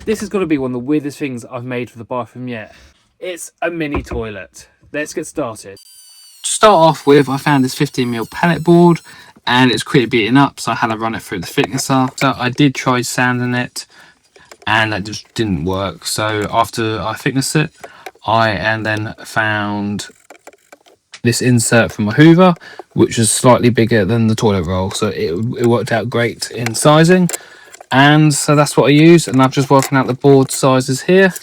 This is going to be one of the weirdest things I've made for the bathroom yet. It's a mini toilet. Let's get started. To start off with, I found this 15mm pallet board and it's quickly beaten up, so I had to run it through the thicknesser. So I did try sanding it and that just didn't work. So after I thicknessed it, and then found this insert from my Hoover, which was slightly bigger than the toilet roll, so it worked out great in sizing. And so that's what I used, and I've just working out the board sizes here.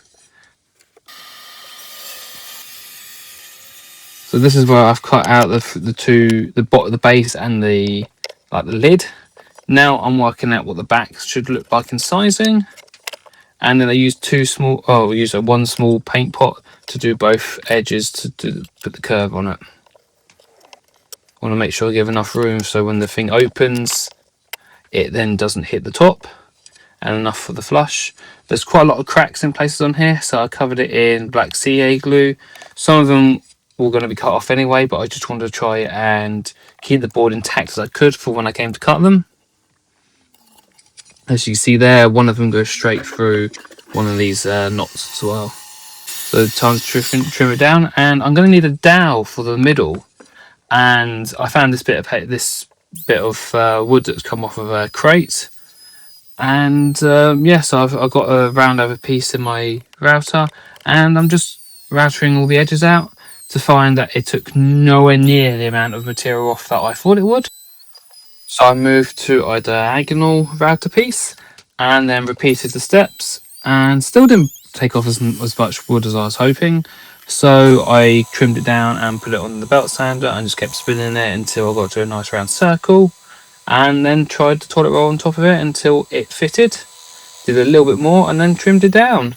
So this is where I've cut out the base and the lid. Now I'm working out what the back should look like in sizing. And then I used one small paint pot to do both edges to put the curve on it. I want to make sure I give enough room so when the thing opens, it then doesn't hit the top, and enough for the flush. There's quite a lot of cracks in places on here, so I covered it in black CA glue. Some of them were going to be cut off anyway, but I just wanted to try and keep the board intact as I could for when I came to cut them. As you see there, one of them goes straight through one of these knots as well. So time to trim it down, and I'm going to need a dowel for the middle. And I found this bit of wood that's come off of a crate. And yeah, so I've got a round over piece in my router, and I'm just routering all the edges out to find that it took nowhere near the amount of material off that I thought it would. So I moved to a diagonal router piece and then repeated the steps, and still didn't take off as much wood as I was hoping. So I trimmed it down and put it on the belt sander and just kept spinning it until I got to a nice round circle. And then tried the toilet roll on top of it until it fitted. Did a little bit more and then trimmed it down.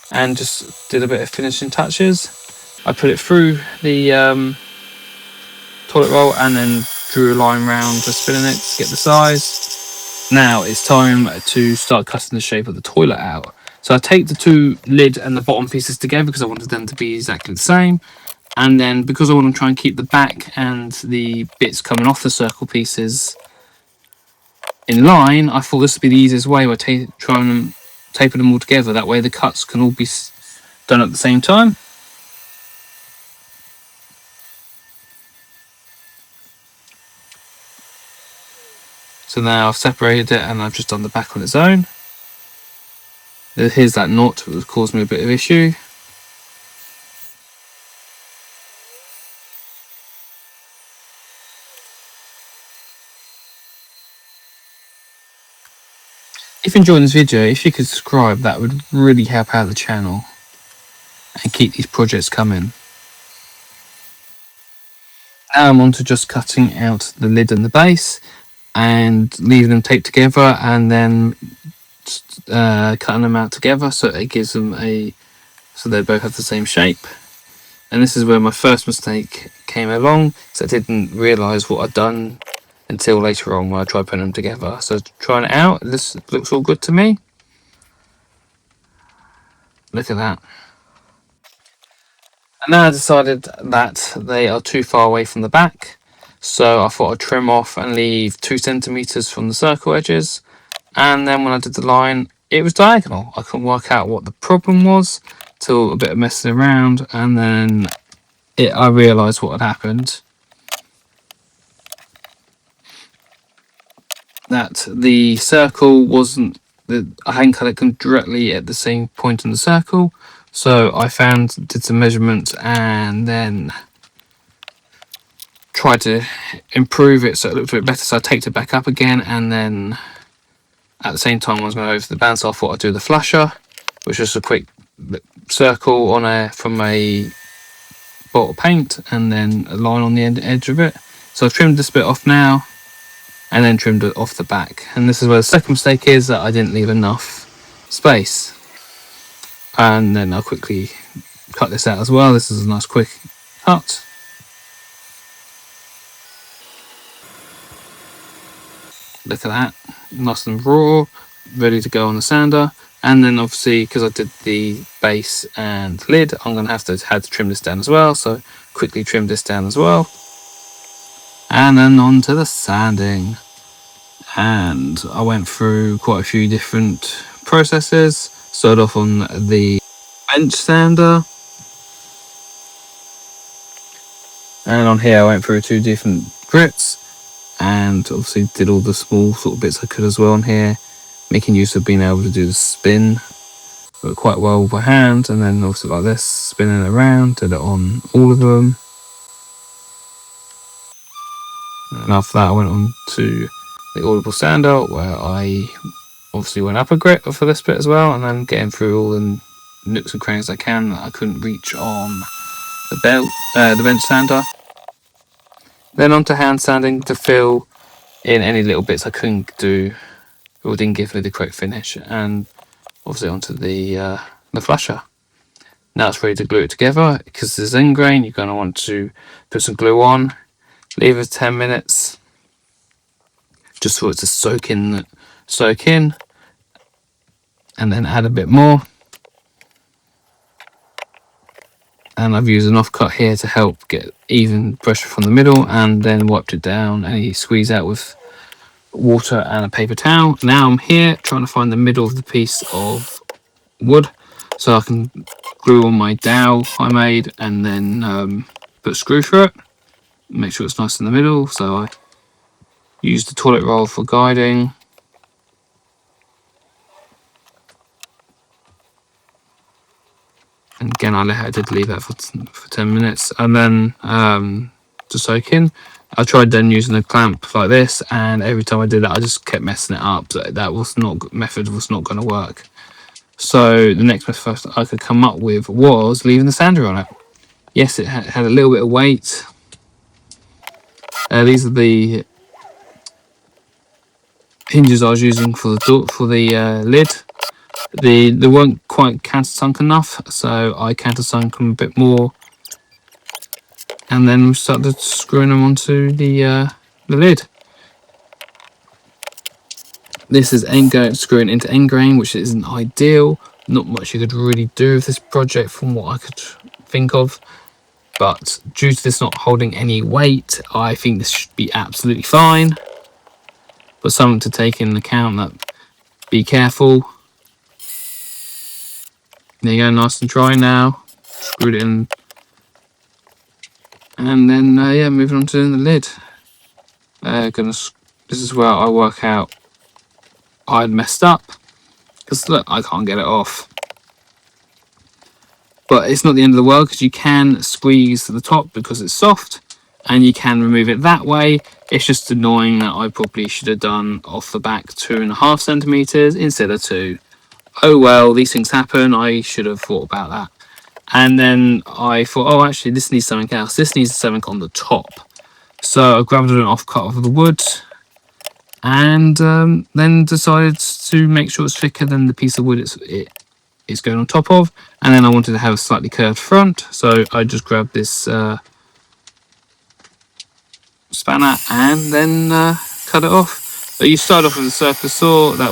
And just did a bit of finishing touches. I put it through the toilet roll and then drew a line round just spinning it to get the size. Now it's time to start cutting the shape of the toilet out. So I take the two lid and the bottom pieces together because I wanted them to be exactly the same. And then because I want to try and keep the back and the bits coming off the circle pieces in line, I thought this would be the easiest way by trying and taping them all together. That way the cuts can all be done at the same time. So now I've separated it and I've just done the back on its own. Here's that knot that caused me a bit of issue. If you're enjoying this video, if you could subscribe, that would really help out the channel and keep these projects coming. Now I'm on to just cutting out the lid and the base and leaving them taped together, and then cutting them out together so it gives them so they both have the same shape. And this is where my first mistake came along, because I didn't realise what I'd done until later on when I tried putting them together. So trying it out, this looks all good to me. Look at that. And now I decided that they are too far away from the back, so I thought I'd trim off and leave 2 centimeters from the circle edges. And then when I did the line, it was diagonal. I couldn't work out what the problem was till a bit of messing around, and then I realised what had happened. That the circle wasn't, I hadn't cut it directly at the same point in the circle. So I did some measurements and then tried to improve it so it looked a bit better. So I taped it back up again, and then at the same time I was going over the bandsaw. I thought I'd do the flusher, which was a quick circle from a bottle of paint and then a line on the edge of it. So I've trimmed this bit off now and then trimmed it off the back. And this is where the second mistake is, that I didn't leave enough space. And then I'll quickly cut this out as well. This is a nice quick cut. Look at that, nice and raw, ready to go on the sander. And then obviously, because I did the base and lid, I'm going to have to trim this down as well. So quickly trim this down as well. And then on to the sanding. And I went through quite a few different processes. Started off on the bench sander, and on here I went through 2 different grits, and obviously did all the small sort of bits I could as well on here, making use of being able to do the spin quite well by hand, and then also like this, spinning around. Did it on all of them, and after that I went on to the audible sander, where I obviously went up a grit for this bit as well, and then getting through all the nooks and crannies I can that I couldn't reach on the bench sander. Then on to hand sanding to fill in any little bits I couldn't do or didn't give me the correct finish, and obviously onto the flusher. Now it's ready to glue it together. Because there's end grain, you're going to want to put some glue on, leave it 10 minutes just for it to soak in, and then add a bit more. And I've used an offcut here to help get even pressure from the middle, and then wiped it down and you squeeze out with water and a paper towel. Now I'm here trying to find the middle of the piece of wood so I can glue on my dowel I made, and then put a screw through it, make sure it's nice in the middle. So I use the toilet roll for guiding, and again I did leave that for 10 minutes, and then to soak in. I tried then using a clamp like this, and every time I did that I just kept messing it up. So that method was not going to work. So the next method I could come up with was leaving the sander on it. Yes, it had a little bit of weight. These are the hinges I was using for the door, for the lid. They weren't quite countersunk enough, so I countersunk them a bit more, and then started screwing them onto the lid. This is screwing into end grain, which isn't ideal. Not much you could really do with this project from what I could think of, but due to this not holding any weight, I think this should be absolutely fine. But something to take into account, that be careful. There you go, nice and dry now. Screwed it in, and then yeah, moving on to doing the lid. This is where I work out I'd messed up, because look, I can't get it off. But it's not the end of the world, because you can squeeze to the top because it's soft, and you can remove it that way. It's just annoying that I probably should have done off the back 2.5 centimeters instead of 2. Oh well, these things happen. I should have thought about that. And then I thought, oh, actually this needs something else. This needs something on the top. So I grabbed an offcut of the wood, and then decided to make sure it's thicker than the piece of wood it's going on top of. And then I wanted to have a slightly curved front, so I just grabbed this spanner and then cut it off. But you start off with a circular saw. That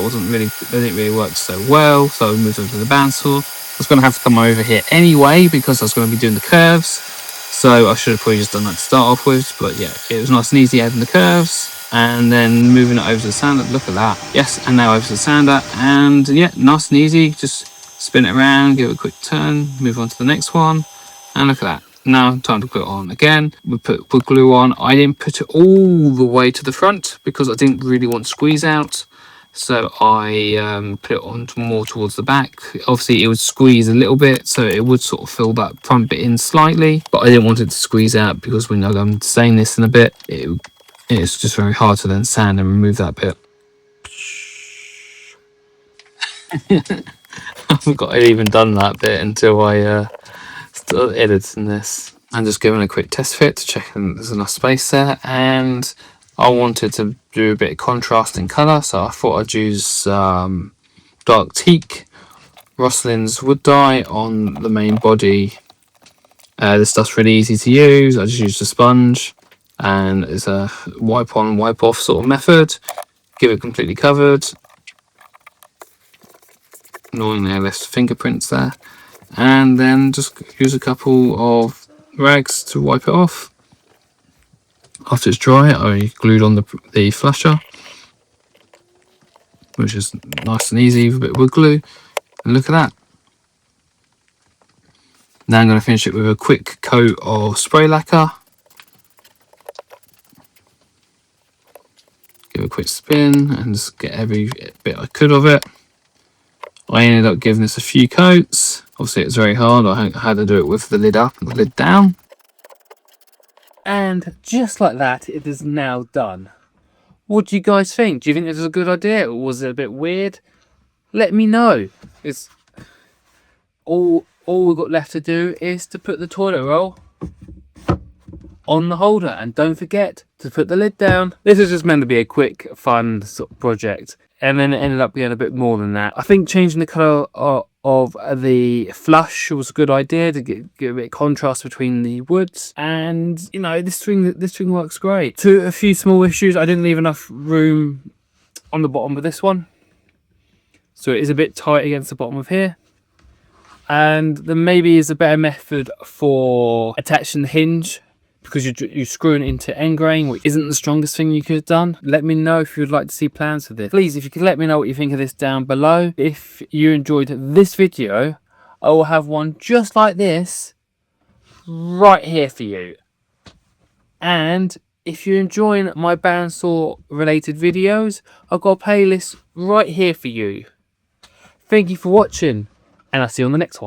didn't really work so well, so I moved over to the bandsaw. I was going to have to come over here anyway because I was going to be doing the curves, so I should have probably just done that to start off with. But yeah, it was nice and easy adding the curves, and then moving it over to the sander. Look at that. Yes, and now over to the sander, and yeah, nice and easy. Just spin it around, give it a quick turn, move on to the next one, and look at that. Now time to put it on again. We put glue on. I didn't put it all the way to the front because I didn't really want to squeeze out, so I put it on more towards the back. Obviously it would squeeze a little bit, so it would sort of fill that front bit in slightly, but I didn't want it to squeeze out because when I'm saying this in a bit, it's just very hard to then sand and remove that bit. I forgot I'd even done that bit until I started editing this. I'm just giving a quick test fit to check there's enough space there, and I wanted to do a bit of contrast in colour, so I thought I'd use dark teak, Roslyn's wood dye on the main body. This stuff's really easy to use. I just used a sponge, and it's a wipe on, wipe off sort of method. Give it completely covered. Annoyingly, I left fingerprints there, and then just use a couple of rags to wipe it off. After it's dry, I glued on the flusher, which is nice and easy with a bit of wood glue. And look at that. Now I'm going to finish it with a quick coat of spray lacquer. Give it a quick spin and just get every bit I could of it. I ended up giving this a few coats. Obviously it's very hard. I had to do it with the lid up and the lid down. And just like that, it is now done. What do you guys think? Do you think this is a good idea, or was it a bit weird? Let me know. It's all we've got left to do is to put the toilet roll on the holder, and don't forget to put the lid down. This is just meant to be a quick, fun sort of project, and then it ended up being a bit more than that. I think changing the colour of the flush was a good idea to get a bit of contrast between the woods, and you know, this string works great. A few small issues: I didn't leave enough room on the bottom of this one, so it is a bit tight against the bottom of here. And there maybe is a better method for attaching the hinge, because you're screwing it into end grain, which isn't the strongest thing you could have done. Let me know if you'd like to see plans for this. Please, if you could let me know what you think of this down below. If you enjoyed this video, I will have one just like this right here for you. And if you're enjoying my bandsaw related videos, I've got a playlist right here for you. Thank you for watching, and I'll see you on the next one.